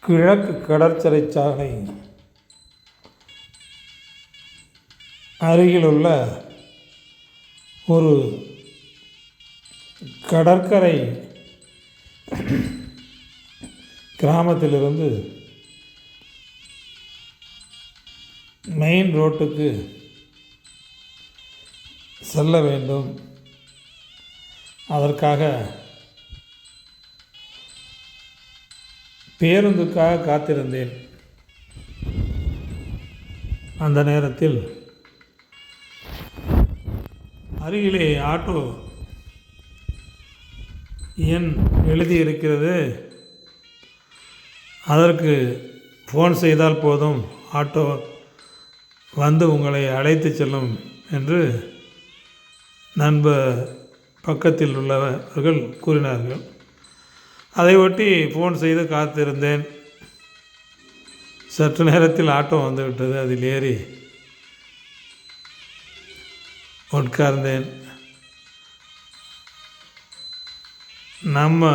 கிழக்கு கடற்கரை சாலை அருகிலுள்ள ஒரு கடற்கரை கிராமத்திலிருந்து மெயின் ரோட்டுக்கு செல்ல வேண்டும். அதற்காக பேருந்துக்காக காத்திருந்தேன். அந்த நேரத்தில் அருகிலே ஆட்டோ எண் எழுதியிருக்கிறது. அதற்கு ஃபோன் செய்தால் போதும், ஆட்டோ வந்து உங்களை அழைத்து செல்லும் என்று நண்பர் பக்கத்தில் உள்ளவர்கள் கூறினார்கள். அதை ஒட்டி ஃபோன் செய்து காத்திருந்தேன். சற்று நேரத்தில் ஆட்டோ வந்துவிட்டது. அதில் ஏறி உட்கார்ந்தேன். நம்ம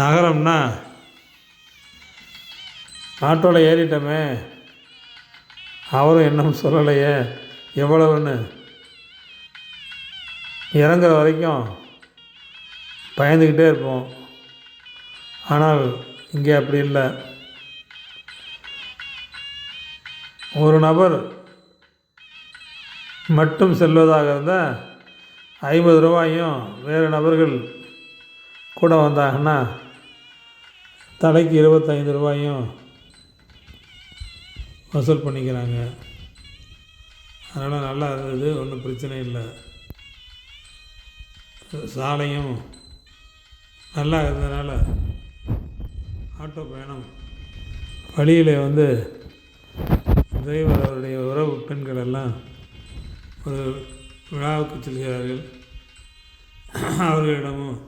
நகரம்னா ஆட்டோவில் ஏறிட்டோமே, அவரும் இன்னும் சொல்லலையே எவ்வளவுன்னு. இறங்குற வரைக்கும் பயந்துக்கிட்டே இருப்போம். ஆனால் இங்கே அப்படி இல்லை. ஒரு நபர் மட்டும் செல்வதாக இருந்தால் 50 ரூபாயும், வேறு நபர்கள் கூட வந்தாங்கன்னா தலைக்கு 25 ரூபாயும் வசூல் பண்ணிக்கிறாங்க. அதனால் நல்லா இருந்தது, ஒன்றும் பிரச்சனை இல்லை. சாலையும் நல்லா இருந்ததுனால ஆட்டோ பயணம். வழியில் டிரைவர் அவருடைய உறவு பெண்கள் எல்லாம் ஒரு விழாவுக்கு செல்கிறார்கள். அவர்களிடமும்